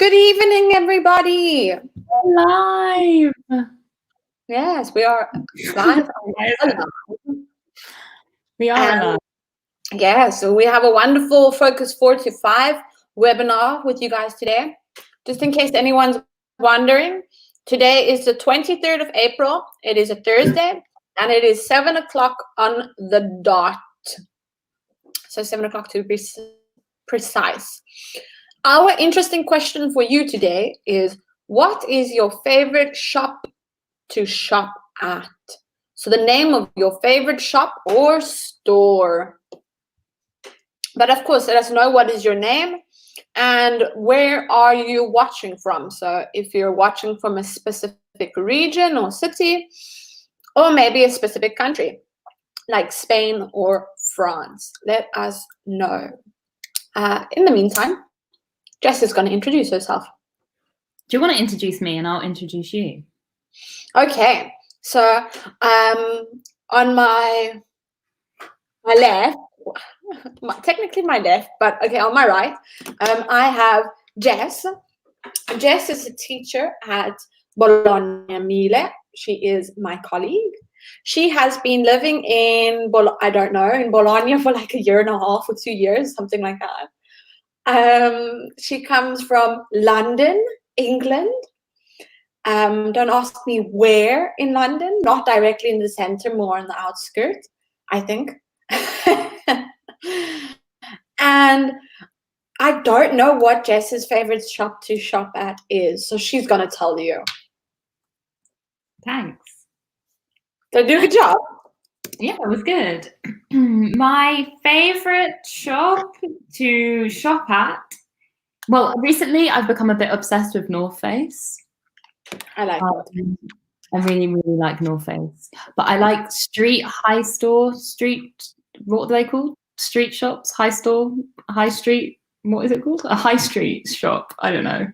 Good evening, everybody. Live. Yes, we are live. We are alive. Yeah, so we have a wonderful Focus 4 to 5 webinar with you guys today. Just in case anyone's wondering, today is the 23rd of April. It is a Thursday, and it is 7 o'clock on the dot. So 7 o'clock to be precise. Our interesting question for you today is, what is your favorite shop to shop at? So the name of your favorite shop or store. But of course, let us know what is your name and where are you watching from. So if you're watching from a specific region or city, or maybe a specific country, like Spain or France, let us know. In the meantime, Jess is going to introduce herself. Do you want to introduce me and I'll introduce you? Okay, so on my left, technically my left, but okay, on my right, I have Jess. Jess is a teacher at Bologna Mille. She is my colleague. She has been living in Bologna for like a year and a half or 2 years, something like that. She comes from London, England. Don't ask me where in London, not directly in the center, more on the outskirts, I think. And I don't know what Jess's favorite shop to shop at is, so she's gonna tell you. Thanks. So do a good job. Yeah, it was good. My favorite shop to shop at. Well, recently I've become a bit obsessed with North Face. I like that. I really, really like North Face. But I like what are they called? Street shops, high street, what is it called? A high street shop. I don't know.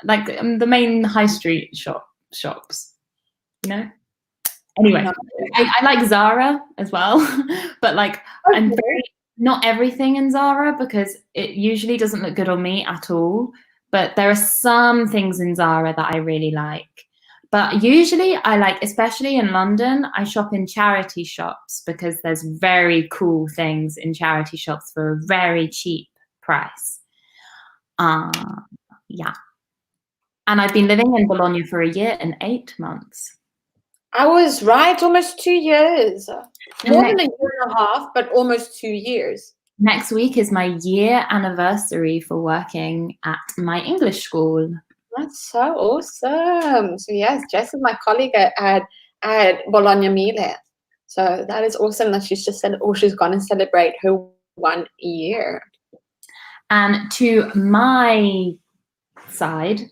Like the main high street shops, you know? Anyway, I like Zara as well, but like I'm not everything in Zara because it usually doesn't look good on me at all. But there are some things in Zara that I really like. But usually I like, especially in London, I shop in charity shops because there's very cool things in charity shops for a very cheap price. Yeah. And I've been living in Bologna for 1 year and 8 months. I was right, almost 2 years. More than a year and a half, but almost 2 years. Next week is my year anniversary for working at my English school. That's so awesome. So yes, Jess is my colleague at Bologna Mille. So that is awesome that she's just said, she's going to celebrate her 1 year. And to my side,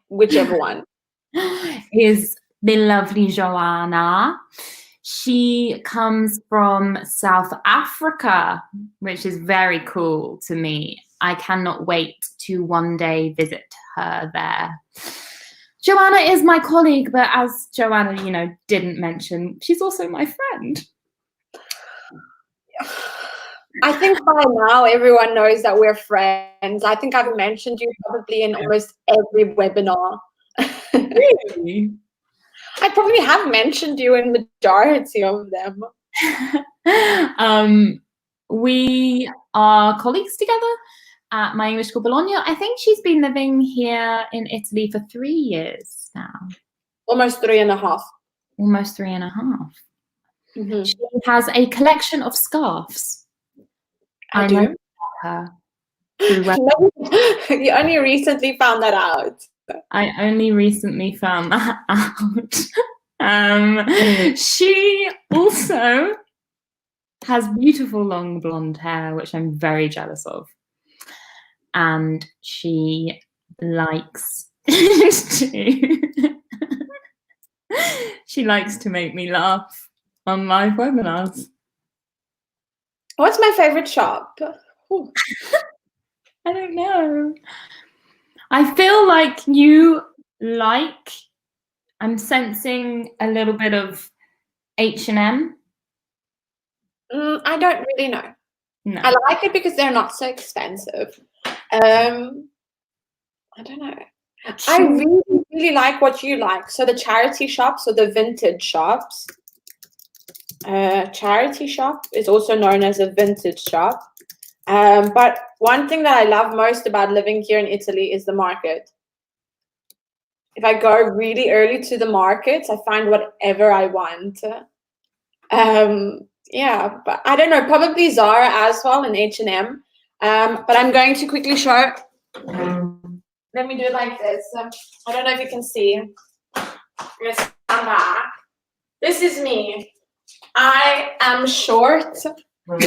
whichever one, is the lovely Joanna. She comes from South Africa, which is very cool to me. I cannot wait to one day visit her there. Joanna is my colleague, but as Joanna, didn't mention, she's also my friend. I think by now everyone knows that we're friends. I think I've mentioned you probably in almost every webinar. Really? I probably have mentioned you in majority of them. We are colleagues together at my English school, Bologna. I think she's been living here in Italy for 3 years now. Almost 3.5. Almost 3.5. Mm-hmm. She has a collection of scarves. I do. Her. You only recently found that out. I only recently found that out. She also has beautiful long blonde hair, which I'm very jealous of. And she likes to make me laugh on live webinars. What's my favorite shop? I don't know. I feel like I'm sensing a little bit of H&M. I don't really know. No. I like it because they're not so expensive. I don't know. I really, really like what you like. So the charity shops or the vintage shops. Charity shop is also known as a vintage shop. But one thing that I love most about living here in Italy is the market. If I go really early to the markets, I find whatever I want. Yeah, but I don't know, probably Zara as well and H&M. But I'm going to quickly show. Let me do it like this. I don't know if you can see. I'm going to stand back. This is me. I am short. I was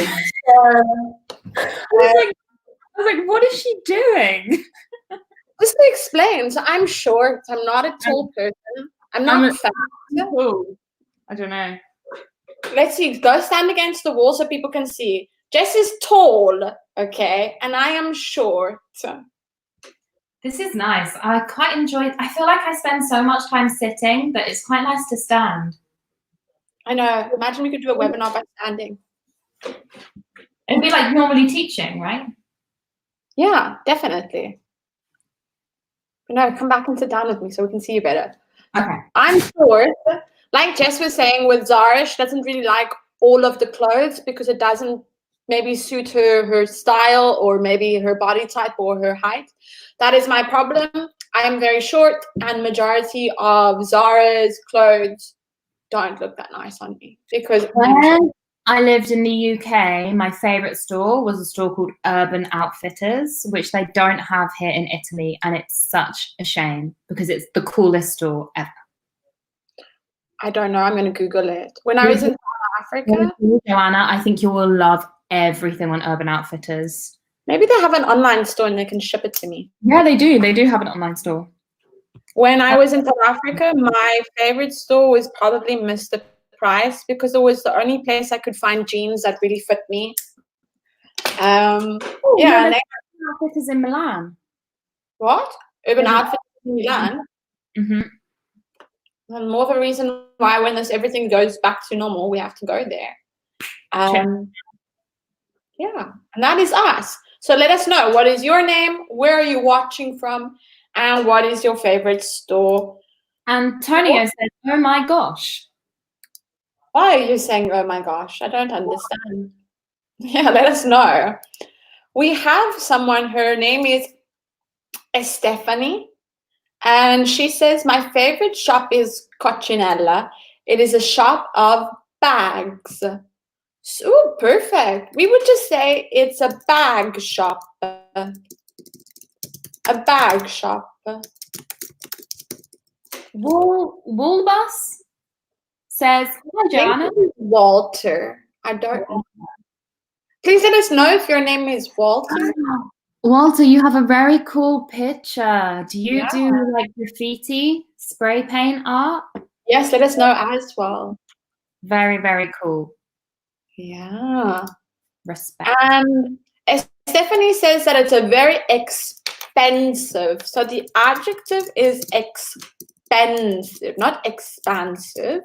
like, what is she doing? Just to explain, so I'm short. I'm not a tall person. I'm not fat. I don't know. Let's see. Go stand against the wall so people can see. Jess is tall, okay, and I am short. This is nice. I quite enjoy it. I feel like I spend so much time sitting, but it's quite nice to stand. I know. Imagine we could do a webinar by standing. It'd be like normally teaching, right? Yeah, definitely. But no, come back and sit down with me so we can see you better. Okay. I'm short. Like Jess was saying with Zara, she doesn't really like all of the clothes because it doesn't maybe suit her style or maybe her body type or her height. That is my problem. I am very short and majority of Zara's clothes don't look that nice on me because when I lived in the UK, my favorite store was a store called Urban Outfitters, which they don't have here in Italy, and it's such a shame because it's the coolest store ever. I don't know. I'm going to Google it. When I was in South Africa, Joanna, I think you will love everything on Urban Outfitters. Maybe they have an online store and they can ship it to me. Yeah, they do. They do have an online store. When I was in South Africa, my favorite store was probably Mr. Price because it was the only place I could find jeans that really fit me. Yeah. Urban Outfitters in Milan. What? Urban Outfitters in Milan? Mm-hmm. And more of a reason why when everything goes back to normal, we have to go there. Yeah, and that is us. So let us know, what is your name? Where are you watching from? And what is your favorite store? Antonio says, oh my gosh. Why are you saying, oh my gosh? I don't understand. Yeah, let us know. We have someone, her name is Stephanie. And she says, my favorite shop is Coccinella. It is a shop of bags. So perfect. We would just say it's a bag shop. A bag shop. Woolbus says, hi, Joanna. Walter. I don't know. Please let us know if your name is Walter. Walter, you have a very cool picture. Do you do like graffiti, spray paint art? Yes, let us know as well. Very, very cool. Yeah. Respect. And Stephanie says that it's a very expensive. So the adjective is expensive, not expansive.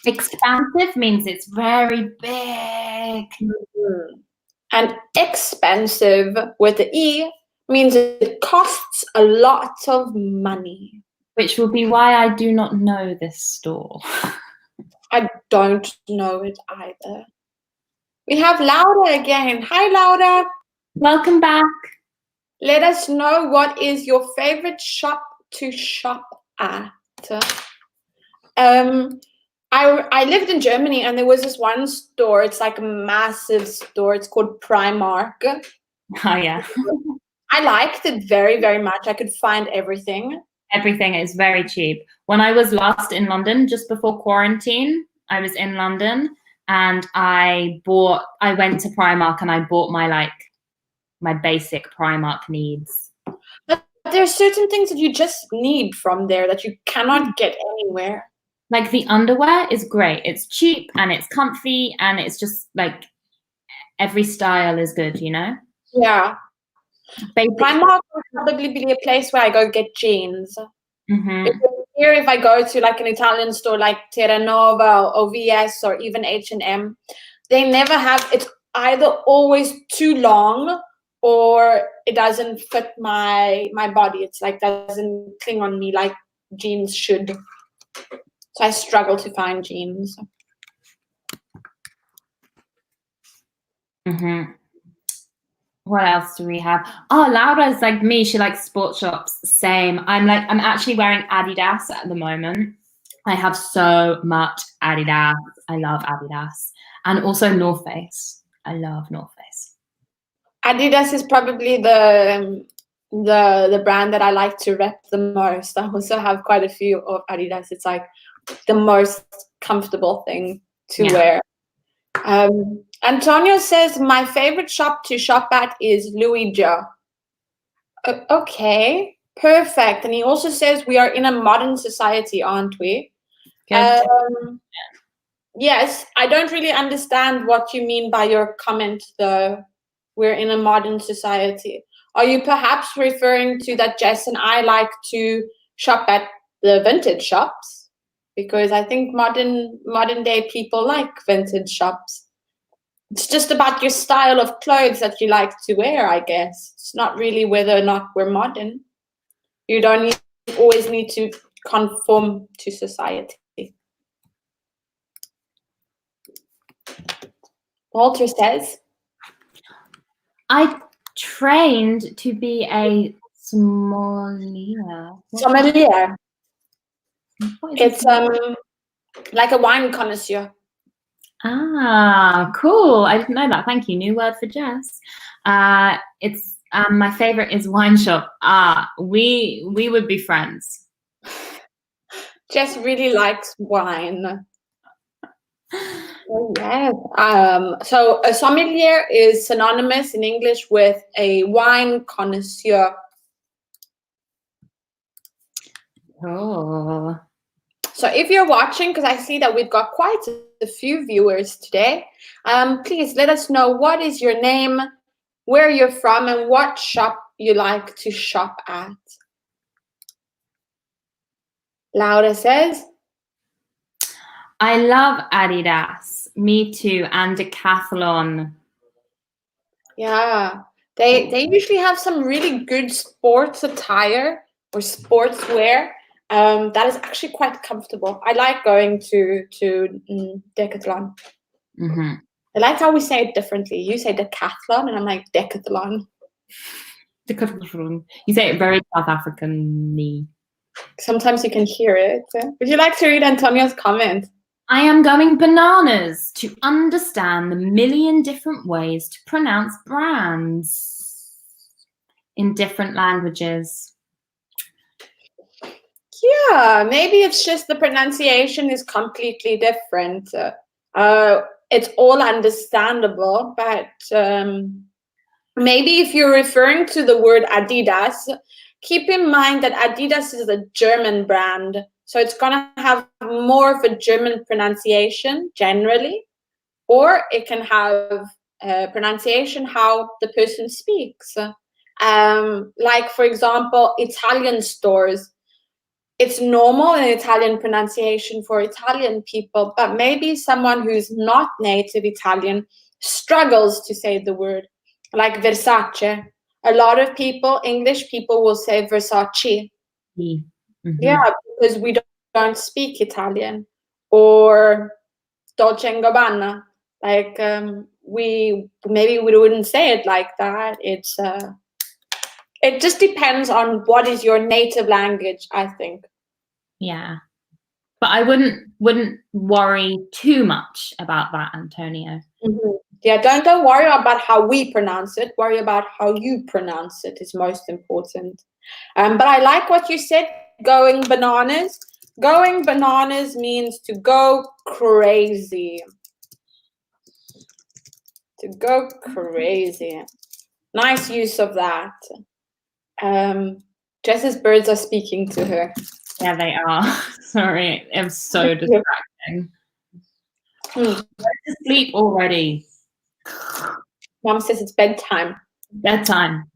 Expansive means it's very big. Mm-hmm. And expensive with the E means it costs a lot of money. Which will be why I do not know this store. I don't know it either. We have Laura again. Hi, Laura. Welcome back. Let us know what is your favorite shop to shop at. I lived in Germany and there was this one store. It's like a massive store. It's called Primark. Oh, yeah. I liked it very, very much. I could find everything. Everything is very cheap. When I was last in London, just before quarantine, I was in London and I went to Primark and I bought my basic Primark needs. But there are certain things that you just need from there that you cannot get anywhere. Like the underwear is great. It's cheap and it's comfy and it's just like every style is good, you know? Yeah. Primark would probably be a place where I go get jeans. Mm-hmm. Because here, if I go to like an Italian store like Terranova or OVS or even H&M, they never have, it's either always too long or it doesn't fit my body. It's like doesn't cling on me like jeans should. So I struggle to find jeans. What else do we have? Oh, Laura's like me. She likes sports shops. Same. I'm actually wearing Adidas at the moment. I have so much Adidas. I love Adidas. And also North Face. I love North Face. Adidas is probably the brand that I like to rep the most. I also have quite a few of Adidas. It's like the most comfortable thing to wear. Antonio says my favorite shop to shop at is Louis Joe. Okay, perfect. And he also says we are in a modern society, aren't we? Yes, I don't really understand what you mean by your comment, though. We're in a modern society. Are you perhaps referring to that Jess and I like to shop at the vintage shops? Because I think modern day people like vintage shops. It's just about your style of clothes that you like to wear, I guess. It's not really whether or not we're modern. You don't always need to conform to society. Walter says, I trained to be a sommelier. Sommelier. It's like a wine connoisseur. Ah, cool. I didn't know that. Thank you. New word for Jess. It's my favorite is wine shop. We would be friends. Jess really likes wine. Oh, yes. So a sommelier is synonymous in English with a wine connoisseur. Oh. So if you're watching, because I see that we've got quite a few viewers today, please let us know what is your name, where you're from, and what shop you like to shop at. Laura says, I love Adidas. Me too. And Decathlon. Yeah, they usually have some really good sports attire or sportswear. That is actually quite comfortable. I like going to Decathlon. I like how we say it differently. You say decathlon, and I'm like Decathlon. Decathlon. You say it very South African-y. Sometimes you can hear it. Would you like to read Antonio's comment? I am going bananas to understand the million different ways to pronounce brands in different languages. Yeah, maybe it's just the pronunciation is completely different. It's all understandable, but maybe if you're referring to the word Adidas, keep in mind that Adidas is a German brand. So it's going to have more of a German pronunciation generally, or it can have pronunciation how the person speaks. Like, for example, Italian stores. It's normal in Italian pronunciation for Italian people, but maybe someone who's not native Italian struggles to say the word. Like Versace. A lot of people, English people, will say Versace. Yeah, because we don't speak Italian. Or Dolce & Gabbana. Like we wouldn't say it like that. It's it just depends on what is your native language, I think. Yeah, but I wouldn't worry too much about that, Antonio. Yeah, don't worry about how we pronounce it. Worry about how you pronounce it is most important. But I like what you said. Going bananas. Going bananas means to go crazy. To go crazy. Nice use of that. Jess's birds are speaking to her. Yeah, they are. Sorry, it was so distracting. Go to sleep already. Mom says it's bedtime. Bedtime.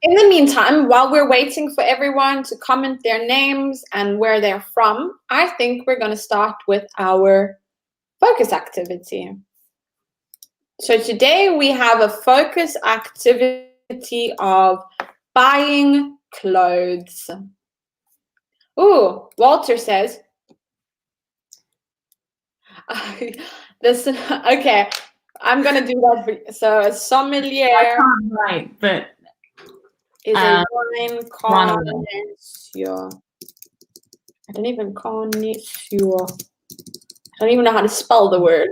In the meantime, while we're waiting for everyone to comment their names and where they're from, I think we're going to start with our focus activity. So today we have a focus activity of buying clothes. Ooh, Walter says, this, okay, I'm gonna do that for you. So a sommelier I can't write, but is a wine Ronald. connoisseur. I don't even connoisseur. I don't even know how to spell the word.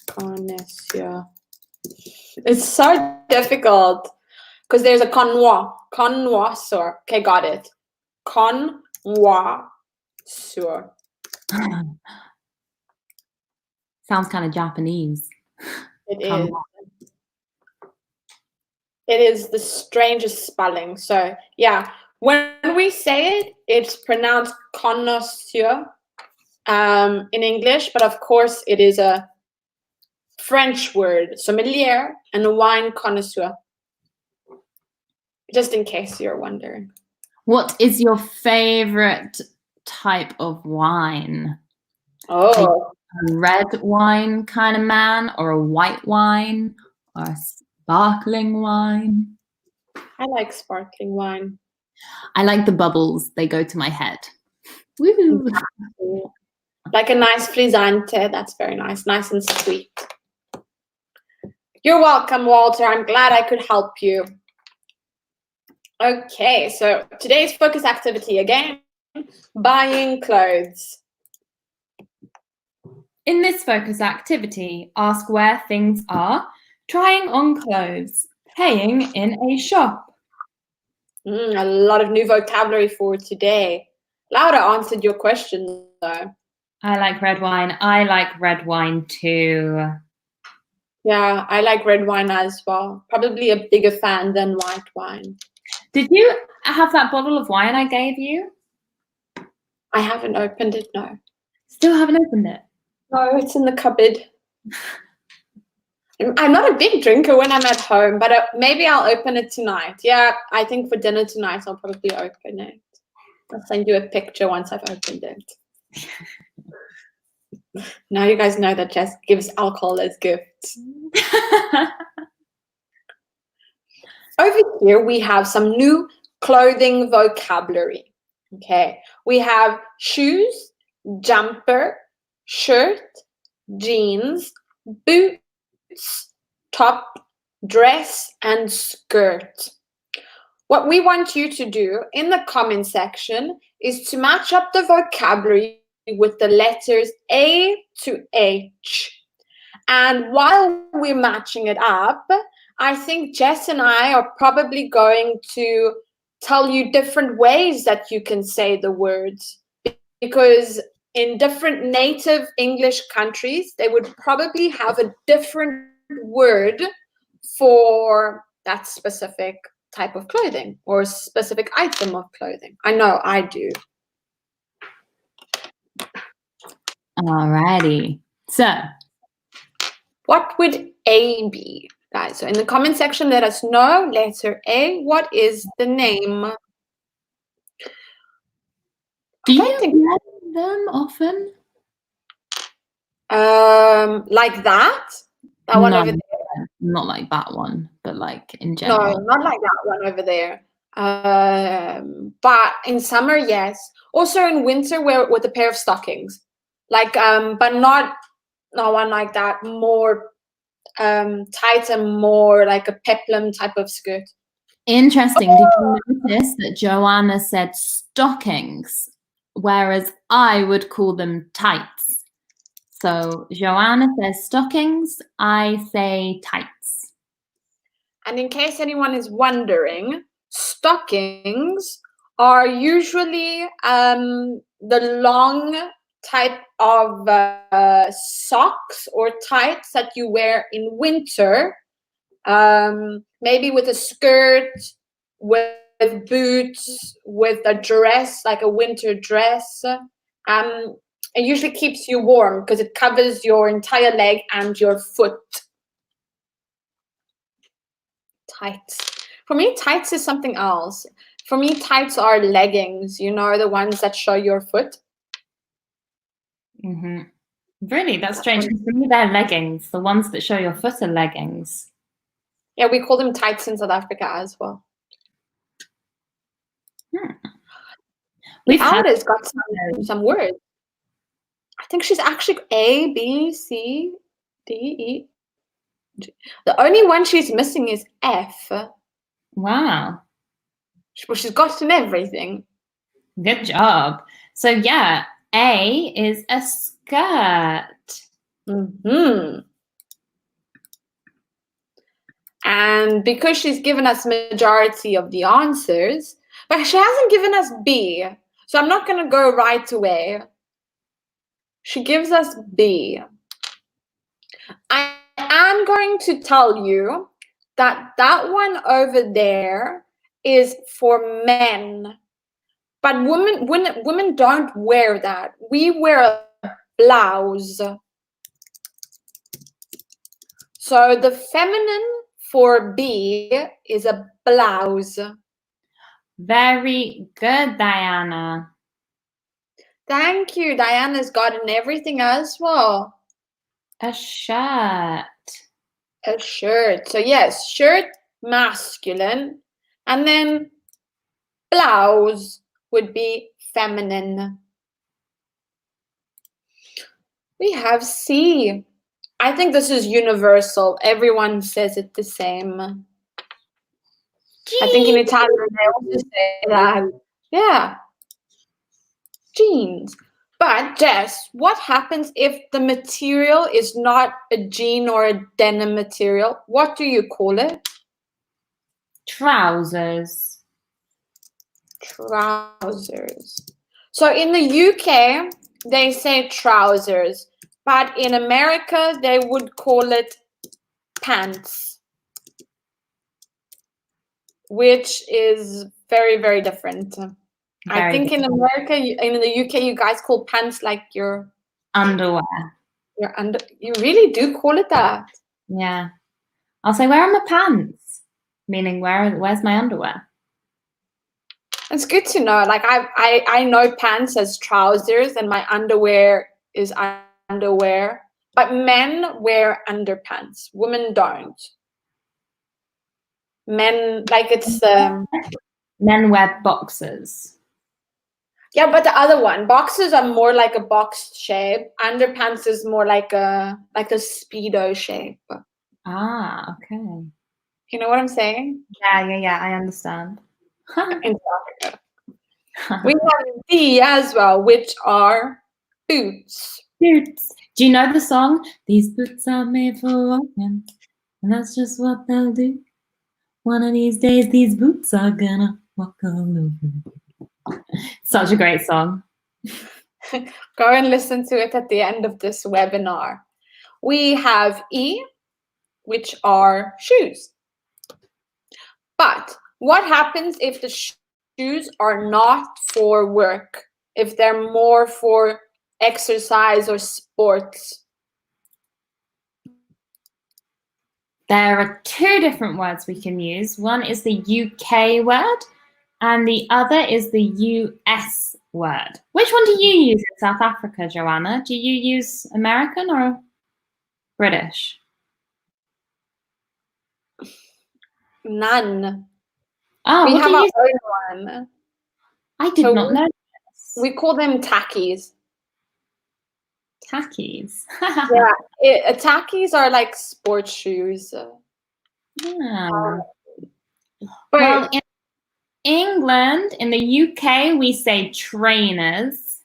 Connoisseur. It's so difficult because there's a connoisseur. Okay, got it. Connoisseur. Sounds kind of Japanese. It is. It is the strangest spelling. So yeah, when we say it, it's pronounced connoisseur in English, but of course it is a French word, sommelier, and a wine connoisseur. Just in case you're wondering. What is your favorite type of wine? Oh, a red wine kind of man, or a white wine, or a sparkling wine? I like sparkling wine. I like the bubbles. They go to my head. Woo! Like a nice frizzante. That's very nice. Nice and sweet. You're welcome, Walter. I'm glad I could help you. Okay, so today's focus activity again, buying clothes. In this focus activity, ask where things are, trying on clothes, paying in a shop. A lot of new vocabulary for today. Laura answered your question though. I like red wine. I like red wine too. Yeah, I like red wine as well. Probably a bigger fan than white wine. Did you have that bottle of wine I gave you? I haven't opened it, no. Still haven't opened it? No, it's in the cupboard. I'm not a big drinker when I'm at home, but maybe I'll open it tonight. Yeah, I think for dinner tonight I'll probably open it. I'll send you a picture once I've opened it. Now you guys know that Jess gives alcohol as gifts. Over here we have some new clothing vocabulary. Okay, we have shoes, jumper, shirt, jeans, boots, top, dress, and skirt. What we want you to do in the comment section is to match up the vocabulary with the letters A to H. And while we're matching it up, I think Jess and I are probably going to tell you different ways that you can say the words, because in different native English countries, they would probably have a different word for that specific type of clothing or specific item of clothing. I know I do. Alrighty. So, what would A be, guys? So in the comment section, let us know. Letter A. What is the name? do you wear them often? Like that? That one over there? Not like that one, but like in general. No, not like that one over there. But in summer, yes. Also in winter, wear with a pair of stockings. Like, but not one like that. More tight and more like a peplum type of skirt. Interesting. Did you notice that Joanna said stockings, whereas I would call them tights? So Joanna says stockings, I say tights. And in case anyone is wondering, stockings are usually the long type of socks or tights that you wear in winter, maybe with a skirt, with boots, with a dress, like a winter dress. It usually keeps you warm because it covers your entire leg and your foot. Tights. For me, tights is something else. For me, tights are leggings, you know, the ones that show your foot. Mm-hmm. Really? That's strange. For me, they're leggings. The ones that show your foot are leggings. Yeah, we call them tights in South Africa as well. We've Alda's got some words. I think she's actually A, B, C, D, E. G. The only one she's missing is F. Wow. Well, she's gotten everything. Good job. So yeah, A is a skirt. Mm-hmm. And because she's given us majority of the answers, but she hasn't given us B, so I'm not going to go right away. She gives us B. I am going to tell you that that one over there is for men, but women don't wear that. We wear a blouse. So the feminine for B is a blouse. Very good, Diana. Thank you. Diana's gotten everything as well. A shirt. A shirt. So yes, shirt, masculine. And then blouse would be feminine. We have C. I think this is universal. Everyone says it the same. I think in Italian they also say that. Yeah. Jeans. But Jess, what happens if the material is not a jean or a denim material? What do you call it? Trousers. Trousers. So in the UK, they say trousers, but in America, they would call it pants, which is very, very different. I think in America, in the UK, you guys call pants like your underwear. You really do call it that. Yeah. I'll say, where are my pants? Meaning, where's my underwear? It's good to know. Like I know pants as trousers, and my underwear is underwear. But men wear underpants. Women don't. Men like it's men wear boxers. Yeah, but the other one, boxers are more like a box shape. Underpants is more like a Speedo shape. Ah, okay. You know what I'm saying? Yeah, I understand. In South Africa. We have D as well, which are boots. Boots. Do you know the song? These boots are made for walking, and that's just what they'll do. One of these days, these boots are gonna walk all over. Such a great song. Go and listen to it at the end of this webinar. We have E, which are shoes. But what happens if the shoes are not for work? If they're more for exercise or sports? There are two different words we can use. One is the UK word, and the other is the US word. Which one do you use in South Africa, Joanna? Do you use American or British? None. Oh, we have our own one. I did not know this. We call them tackies. Tackies. Yeah, tackies are like sports shoes. Well, in England, in the UK, we say trainers.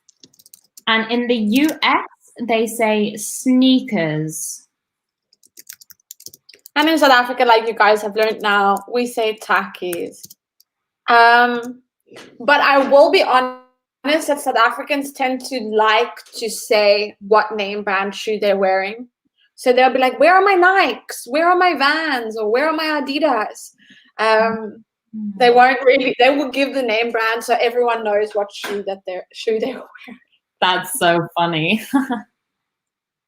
And in the US, they say sneakers. And in South Africa, like you guys have learned now, we say tackies. But I will be honest that South Africans tend to like to say what name brand shoe they're wearing. So they'll be like, where are my Nikes? Where are my Vans? Or where are my Adidas? They won't really, they will give the name brand so everyone knows what shoe they're wearing. That's so funny.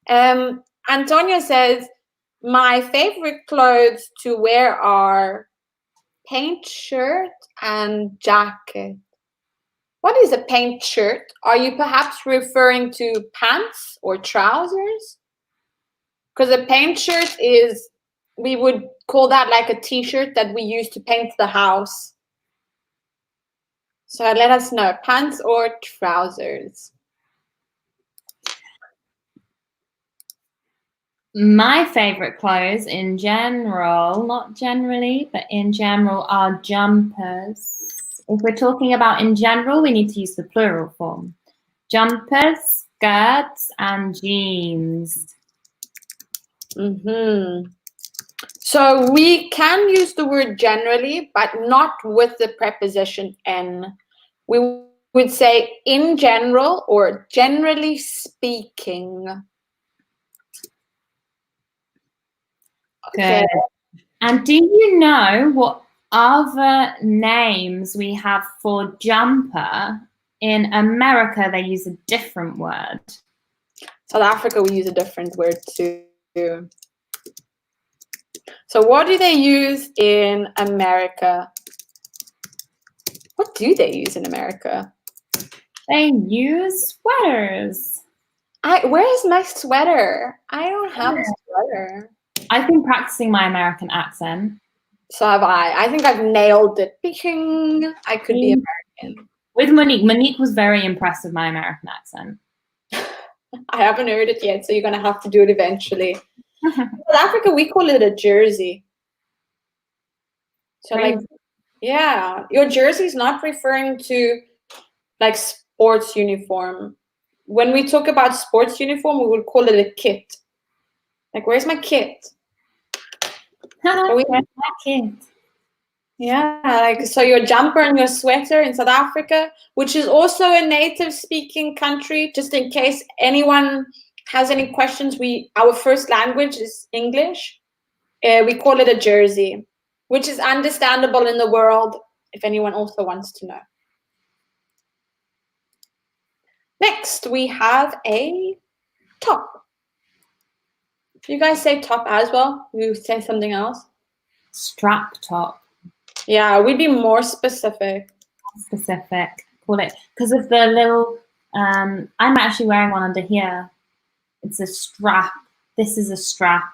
Antonia says, my favorite clothes to wear are paint shirt and jacket. What is a paint shirt? Are you perhaps referring to pants or trousers? Because a paint shirt is, we would call that like a t-shirt that we use to paint the house. So let us know, pants or trousers? My favorite clothes in general, not generally, but in general, are jumpers. If we're talking about in general, we need to use the plural form. Jumpers, skirts, and jeans. So we can use the word generally, but not with the preposition "n." We would say in general or generally speaking. Good. And do you know what other names we have for jumper? In America, they use a different word. South Africa, we use a different word too. So what do they use in America? What do they use in America? They use sweaters. Where's my sweater? I don't have a sweater. I've been practicing my American accent. So have I. I think I've nailed it. Bing. I could be American. With Monique. Monique was very impressed with my American accent. I haven't heard it yet, so you're going to have to do it eventually. In South Africa, we call it a jersey. So like, yeah, your jersey is not referring to like sports uniform. When we talk about sports uniform, we would call it a kit. Like, where's my kit? Where's my kit? Yeah, like, so your jumper and your sweater in South Africa, which is also a native speaking country, just in case anyone has any questions, our first language is English. We call it a jersey, which is understandable in the world if anyone also wants to know. Next, we have a top. You guys say top as well? You say something else? Strap top. Yeah, we'd be more specific. Call it, because of the little, I'm actually wearing one under here. It's a strap. This is a strap.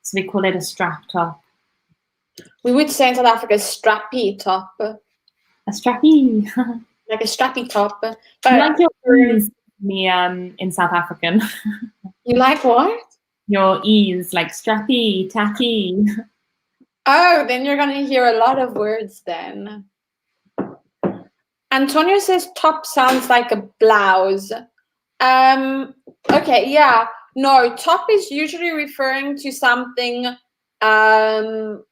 So we call it a strap top. We would say in South Africa, strappy top. A strappy. Like a strappy top. But you like your ease, in South African. You like what? Your ease, like strappy, tacky. Oh, then you're going to hear a lot of words then. Antonio says top sounds like a blouse. Okay, yeah. No, top is usually referring to something, I'm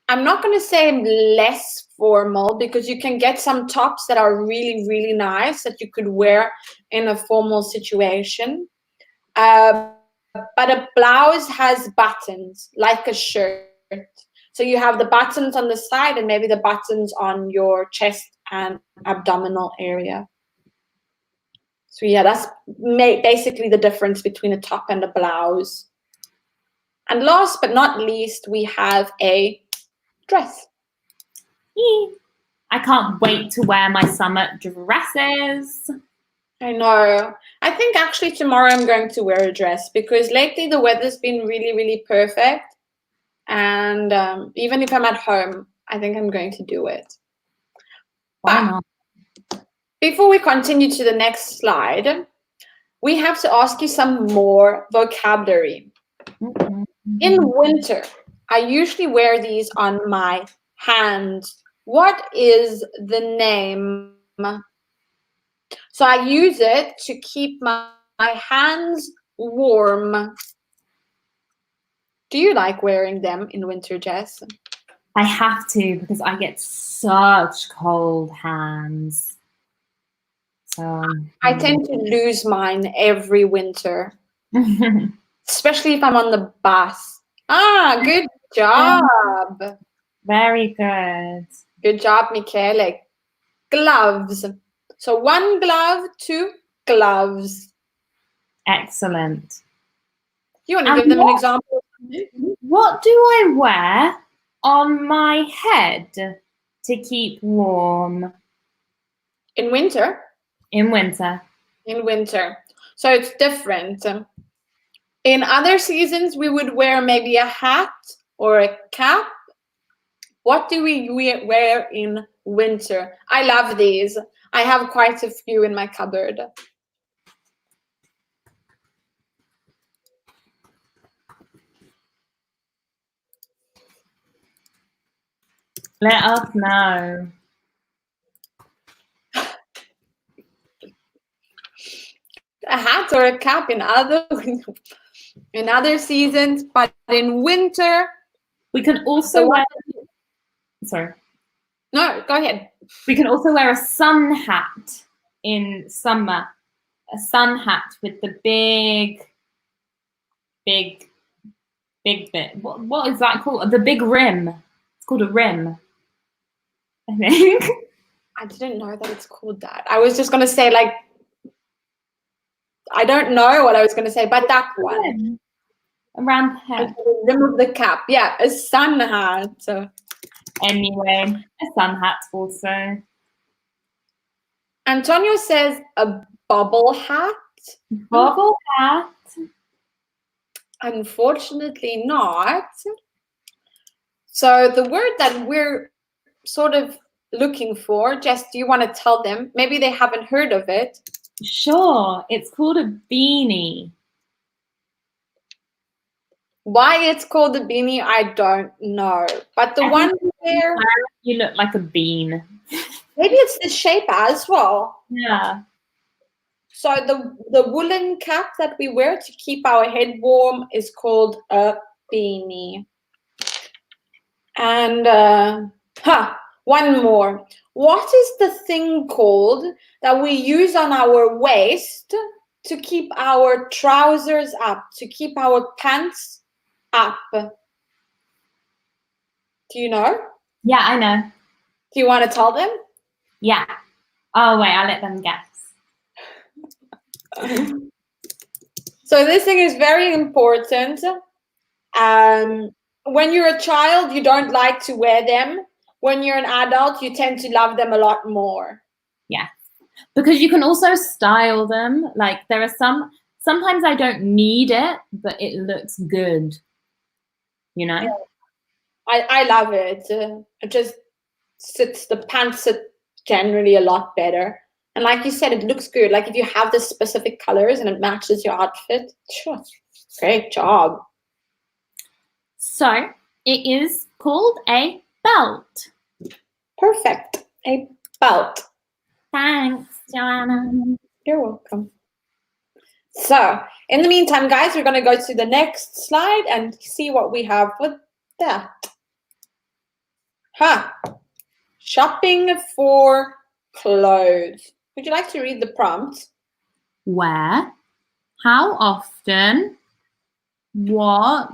not going to say less formal, because you can get some tops that are really, really nice that you could wear in a formal situation. But a blouse has buttons, like a shirt. So you have the buttons on the side and maybe the buttons on your chest and abdominal area. So yeah, that's basically the difference between a top and a blouse. And last but not least, we have a dress. I can't wait to wear my summer dresses. I know. I think actually tomorrow I'm going to wear a dress, because lately the weather's been really, really perfect. And even if I'm at home, I think I'm going to do it. Why not? Before we continue to the next slide, we have to ask you some more vocabulary. In winter, I usually wear these on my hands. What is the name? So I use it to keep my hands warm. Do you like wearing them in winter, Jess? I have to, because I get such cold hands. So I tend to lose mine every winter, especially if I'm on the bus. Ah, good job. Very good. Good job, Michele. Gloves. So 1 glove, 2 gloves. Excellent. You want to give them an example? What do I wear on my head to keep warm? In winter? In winter. In winter. So it's different. In other seasons, we would wear maybe a hat or a cap. What do we wear in winter? I love these. I have quite a few in my cupboard. Let us know. A hat or a cap in other seasons, but in winter we can also wear. Sorry. No, go ahead. We can also wear a sun hat in summer. A sun hat with the big bit. What is that called? The big rim. It's called a rim, I think. I didn't know that it's called that. I was just going to say, like, I don't know what I was going to say, but that one. Around the head. The rim of the cap. Yeah, a sun hat. Anyway, a sun hat also. Antonio says a bobble hat. Bobble hat? Unfortunately not. So the word that we're sort of looking for, Jess, do you want to tell them? Maybe they haven't heard of it. Sure, it's called a beanie. Why it's called a beanie, I don't know. But the one where you look like a bean. Maybe it's the shape as well. Yeah. So the woolen cap that we wear to keep our head warm is called a beanie. And one more. What is the thing called that we use on our waist to keep our trousers up, to keep our pants up? Do you know? Yeah, I know. Do you want to tell them? Yeah. Oh, wait, I'll let them guess. So this thing is very important. When you're a child, you don't like to wear them. When you're an adult, you tend to love them a lot more. Yeah. Because you can also style them. Like there are sometimes I don't need it, but it looks good. You know? Yeah. I love it. It just the pants sit generally a lot better. And like you said, it looks good. Like if you have the specific colors and it matches your outfit, sure, great job. So it is called a belt. Perfect. A belt. Thanks, Joanna. You're welcome. So in the meantime, guys, we're going to go to the next slide and see what we have with that. Shopping for clothes. Would you like to read the prompt? Where, how often, what,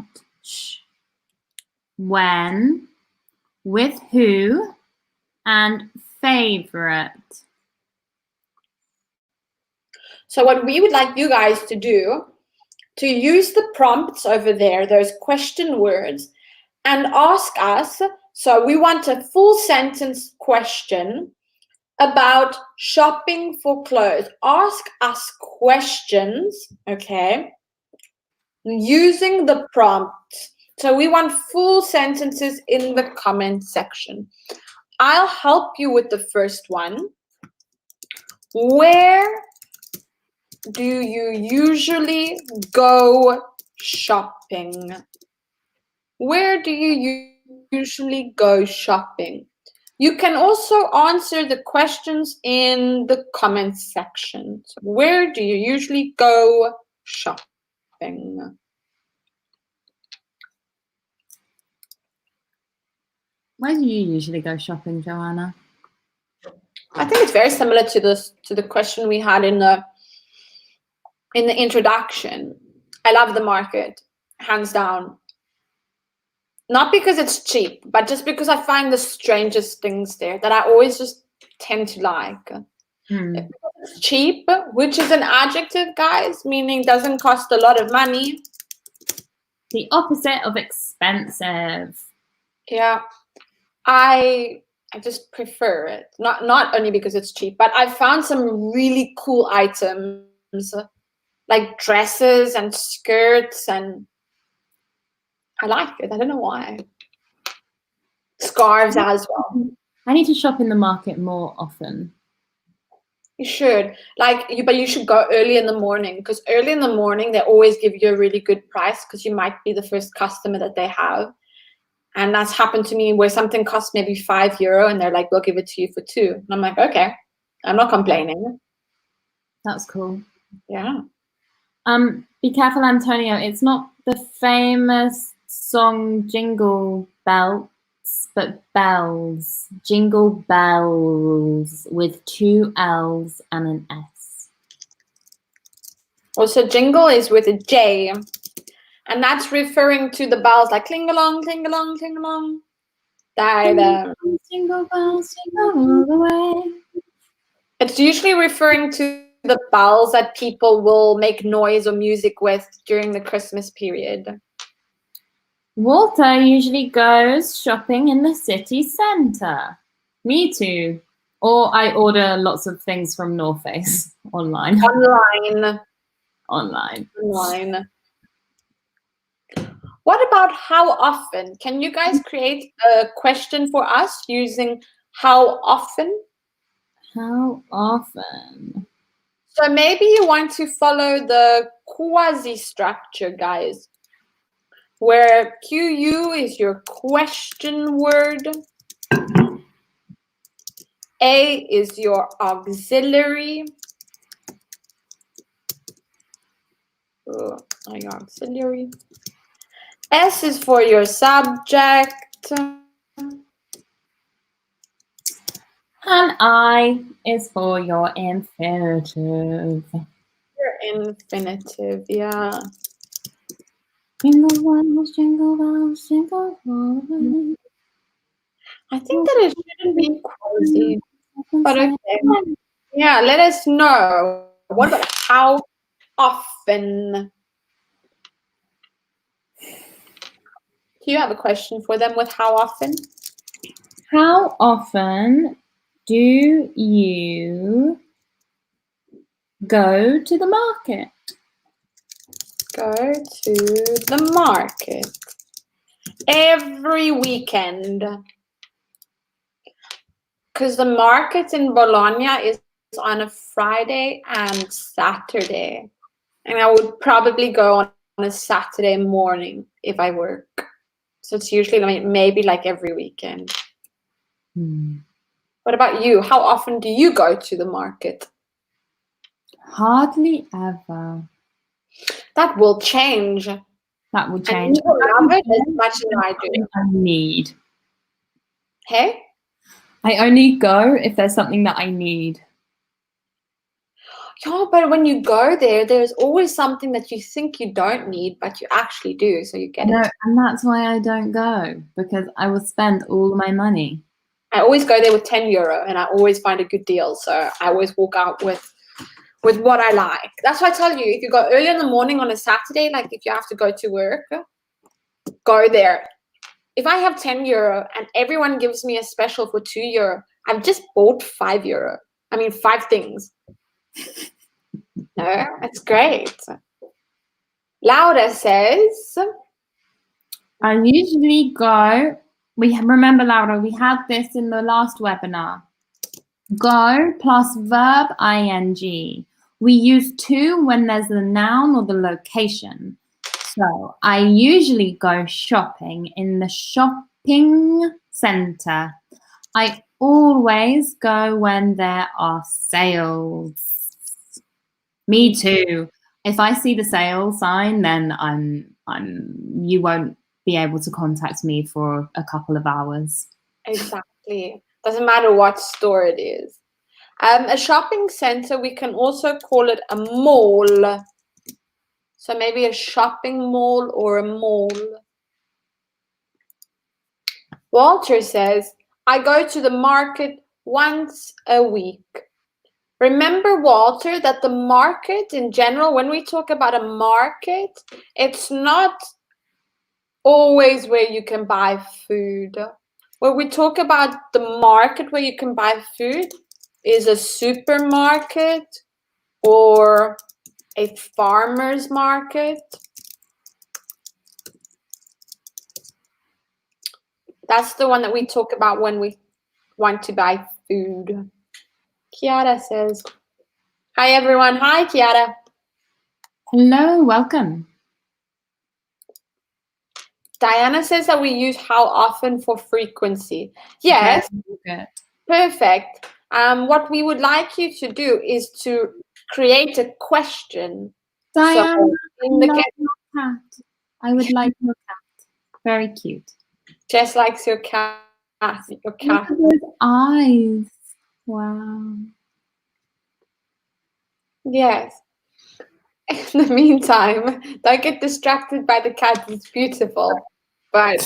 when, with who, and favorite. So what we would like you guys to do, to use the prompts over there, those question words, and ask us. So we want a full sentence question about shopping for clothes. Ask us questions, okay, using the prompts. So we want full sentences in the comment section. I'll help you with the first one. Where do you usually go shopping? Where do you usually go shopping? You can also answer the questions in the comments section. So where do you usually go shopping? Where do you usually go shopping, Joanna? I think it's very similar to the question we had in the introduction. I love the market, hands down. Not because it's cheap, but just because I find the strangest things there that I always just tend to like. It's cheap, which is an adjective, guys, meaning doesn't cost a lot of money. The opposite of expensive. Yeah. I I just prefer it. Not only because it's cheap, but I found some really cool items like dresses and skirts, and I like it. I don't know why. Scarves as well. I need to shop in the market more often. You should. But you should go early in the morning, because early in the morning they always give you a really good price because you might be the first customer that they have. And that's happened to me where something costs maybe €5 and they're like, we'll give it to you for 2. And I'm like, okay, I'm not complaining. That's cool. Yeah. Be careful, Antonio. It's not the famous song Jingle Bells, but Bells. Jingle Bells with 2 L's and an S. Also, jingle is with a J. And that's referring to the bells like cling along, cling along, cling along. Jingle bells, jingle all the way. It's usually referring to the bells that people will make noise or music with during the Christmas period. Walter usually goes shopping in the city centre. Me too. Or I order lots of things from North Face online. Online. What about how often? Can you guys create a question for us using how often? How often? So maybe you want to follow the quasi structure, guys, where QU is your question word, A is your auxiliary, auxiliary, S is for your subject, and I is for your infinitive. Your infinitive, yeah. Jingle bells, jingle bells, jingle all the way. I think that it shouldn't be quasi, but okay. Yeah, let us know. What about how often? Do you have a question for them with how often? How often do you go to the market? Go to the market. Every weekend. Because the market in Bologna is on a Friday and Saturday. And I would probably go on a Saturday morning if I work. So it's usually maybe like every weekend. What about you? How often do you go to the market? Hardly ever. That will change. That will change. And you will love it as much as I do. I need. Hey? I only go if there's something that I need. Yeah, but when you go there, there's always something that you think you don't need, but you actually do, so you get it. And that's why I don't go, because I will spend all my money. I always go there with €10, and I always find a good deal, so I always walk out with what I like. That's why I tell you, if you go early in the morning on a Saturday, like if you have to go to work, go there. If I have €10 and everyone gives me a special for €2, I've just bought €5. I mean, 5 things. No, it's great. Laura says, I usually go, remember, Laura, we had this in the last webinar. Go plus verb ing. We use to when there's the noun or the location. So I usually go shopping in the shopping center. I always go when there are sales. Me too. If I see the sale sign, then you won't be able to contact me for a couple of hours. Exactly. Doesn't matter what store it is. A shopping center, we can also call it a mall. So maybe a shopping mall or a mall. Walter says, I go to the market once a week. Remember, Walter, that the market in general, when we talk about a market, it's not always where you can buy food. when we talk about the market where you can buy food, is a supermarket or a farmer's market. That's the one that we talk about when we want to buy food. Kiara says, hi everyone. Hi, Kiara. Hello, welcome. Diana says that we use how often for frequency. Yes, good. Perfect. What we would like you to do is to create a question. Diana, So in the your cat. I would like your cat. Very cute. Jess likes your cat. Your cat. Look at those eyes. Wow. Yes. In the meantime, don't get distracted by the cat. It's beautiful. But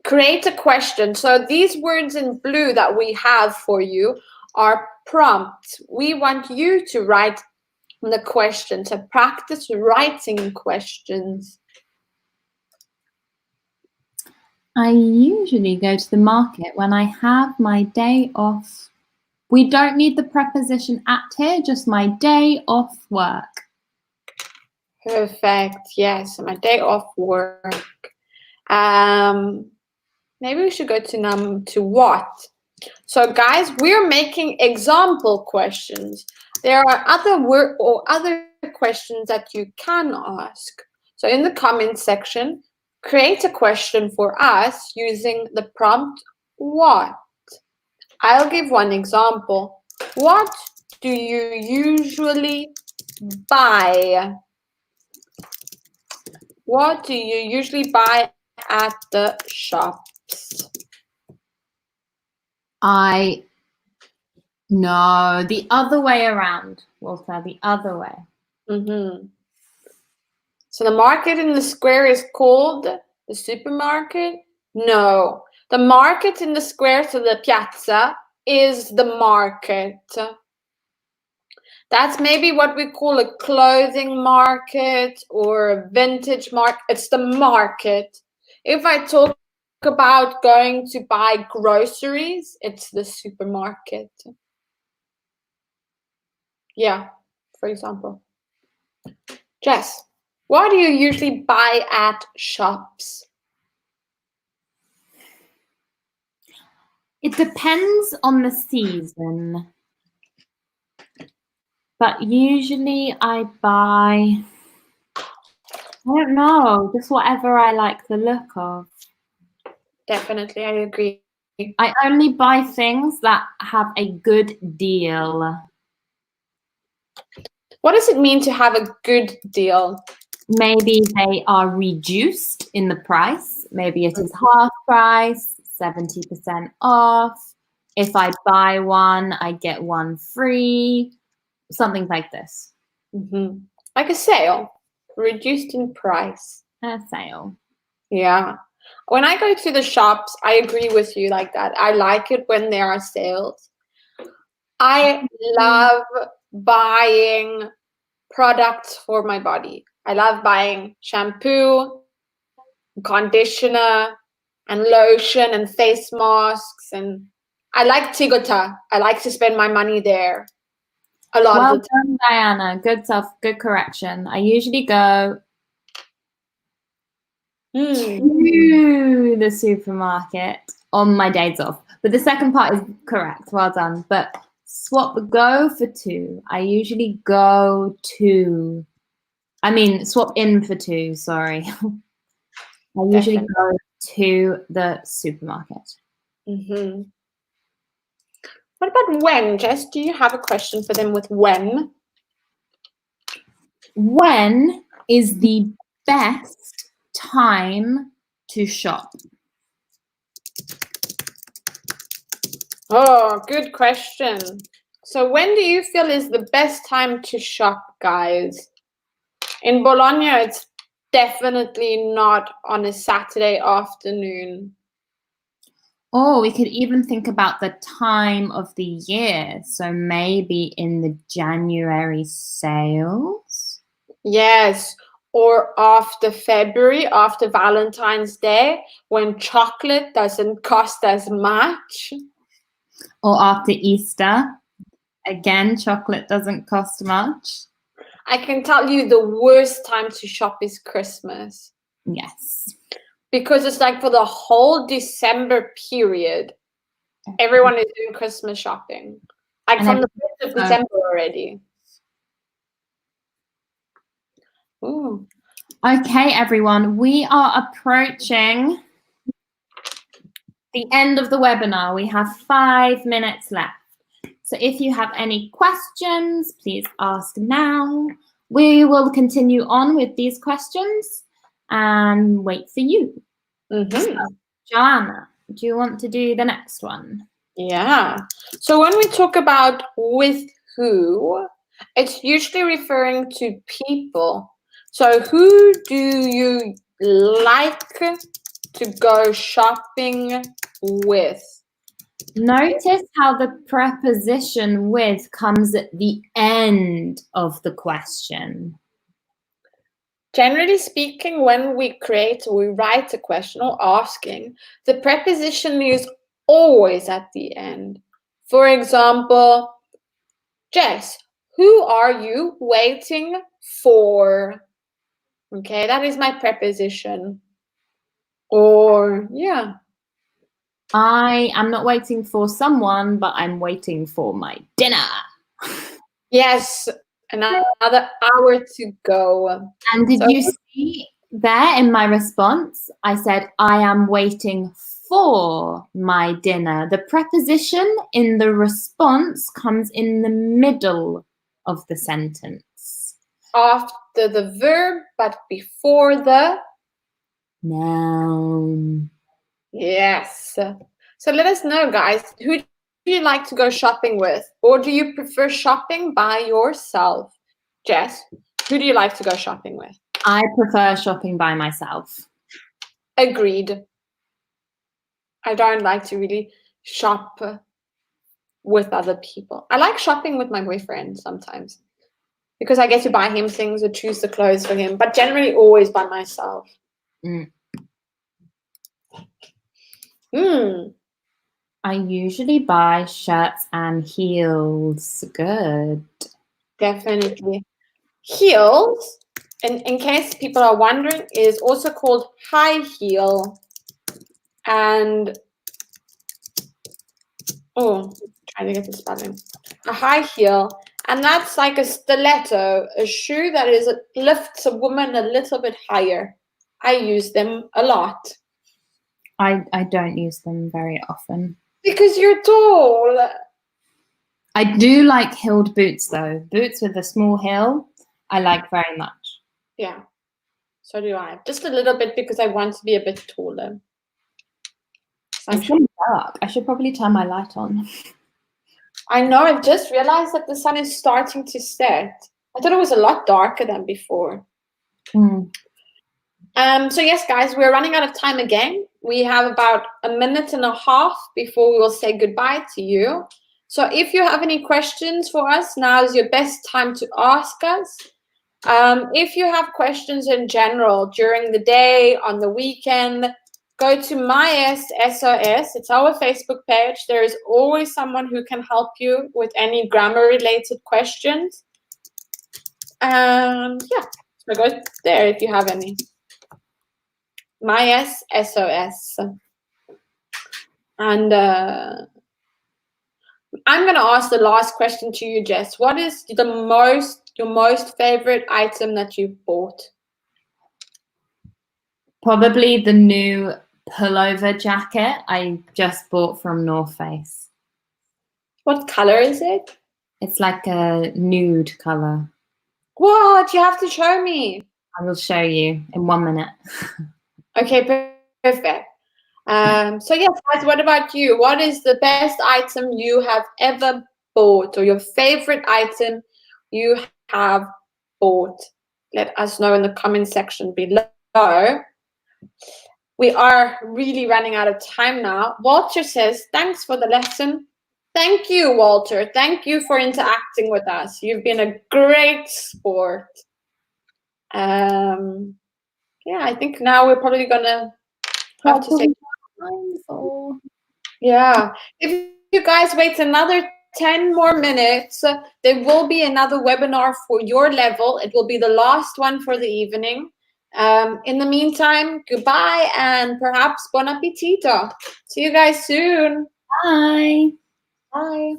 create a question. So these words in blue that we have for you are prompts. We want you to write the questions and practice writing questions. I usually go to the market when I have my day off. We don't need the preposition at here, just my day off work. Perfect. Yes, my day off work. Maybe we should go to what? So guys, we're making example questions. There are other questions that you can ask. So in the comment section, create a question for us using the prompt what. I'll give one example. What do you usually buy? What do you usually buy at the shops? No, the other way around, Walter, the other way. Mm-hmm. So the market in the square is called the supermarket? No. The market in the square, so the piazza, is the market. That's maybe what we call a clothing market or a vintage market. It's the market. If I talk about going to buy groceries, it's the supermarket. Yeah, for example. Jess, what do you usually buy at shops? It depends on the season. But usually I buy, I don't know, just whatever I like the look of. Definitely, I agree. I only buy things that have a good deal. What does it mean to have a good deal? Maybe they are reduced in the price. Maybe it is half price, 70% off. If I buy one, I get one free. Something like this. Mm-hmm. Like a sale, reduced in price. A sale. Yeah. When I go to the shops, I agree with you like that. I like it when there are sales. I love buying products for my body. I love buying shampoo, conditioner, and lotion and face masks. And I like Tigota. I like to spend my money there a lot Well of the time. done, Diana. Good correction. I usually go to the supermarket on my days off. But the second part is correct. Well done. But swap for two. I usually go to, swap in for two, sorry. I usually go to the supermarket. Mm-hmm. What about when, Jess? Do you have a question for them with when? When is the best time to shop? Oh, good question. So when do you feel is the best time to shop, guys? In Bologna, it's definitely not on a Saturday afternoon. Oh, we could even think about the time of the year. So maybe in the January sales. Yes, or after February, after Valentine's Day, when chocolate doesn't cost as much. Or after Easter. Again, chocolate doesn't cost much. I can tell you the worst time to shop is Christmas. Yes. Because it's like for the whole December period, everyone is doing Christmas shopping. Like from the 1st of December already. Ooh. Okay, everyone, we are approaching the end of the webinar. We have 5 minutes left. So if you have any questions, please ask now. We will continue on with these questions and wait for you. So, Joanna, do you want to do the next one? Yeah. So when we talk about with who, it's usually referring to people. So who do you like to go shopping with? Notice how the preposition with comes at the end of the question. Generally speaking, when we create or we write a question or asking, the preposition is always at the end. For example, Jess, who are you waiting for? Okay, that is my preposition. Or, yeah. I am not waiting for someone, but I'm waiting for my dinner. Yes, another hour to go. And did you see there in my response, I said, I am waiting for my dinner. The preposition in the response comes in the middle of the sentence. After the verb, but before the noun. Yes. So let us know, guys, who do you like to go shopping with? Or do you prefer shopping by yourself? Jess, who do you like to go shopping with? I prefer shopping by myself. Agreed. I don't like to really shop with other people. I like shopping with my boyfriend sometimes because I get to buy him things or choose the clothes for him, but generally always by myself. I usually buy shirts and heels. Good. Definitely. Heels, in case people are wondering, is also called high heel. And, trying to get the spelling. A high heel. And that's like a stiletto, a shoe that lifts a woman a little bit higher. I use them a lot. I don't use them very often. Because you're tall. I do like heeled boots, though. Boots with a small heel, I like very much. Yeah, so do I. Just a little bit because I want to be a bit taller. It's getting dark. I should probably turn my light on. I know. I've just realized that the sun is starting to set. I thought it was a lot darker than before. So yes, guys, we're running out of time again. We have about a minute and a half before we will say goodbye to you. So if you have any questions for us, now is your best time to ask us. If you have questions in general during the day, on the weekend, go to Myes SOS. It's our Facebook page. There is always someone who can help you with any grammar-related questions. Yeah, so go there if you have any. Myes SOS. And I'm going to ask the last question to you, Jess. What is your most favorite item that you've bought? Probably the new pullover jacket I just bought from North Face. What color is it? It's like a nude color. What? You have to show me. I will show you in 1 minute. Okay, perfect. So yes, guys, what about you? What is the best item you have ever bought, or your favorite item you have bought? Let us know in the comment section below. We are really running out of time now. Walter says, thanks for the lesson. Thank you, Walter. Thank you for interacting with us. You've been a great sport. Yeah, I think now we're probably gonna have to say. Yeah, if you guys wait another 10 more minutes, there will be another webinar for your level. It will be the last one for the evening. In the meantime, goodbye and perhaps buon appetito. See you guys soon. Bye. Bye.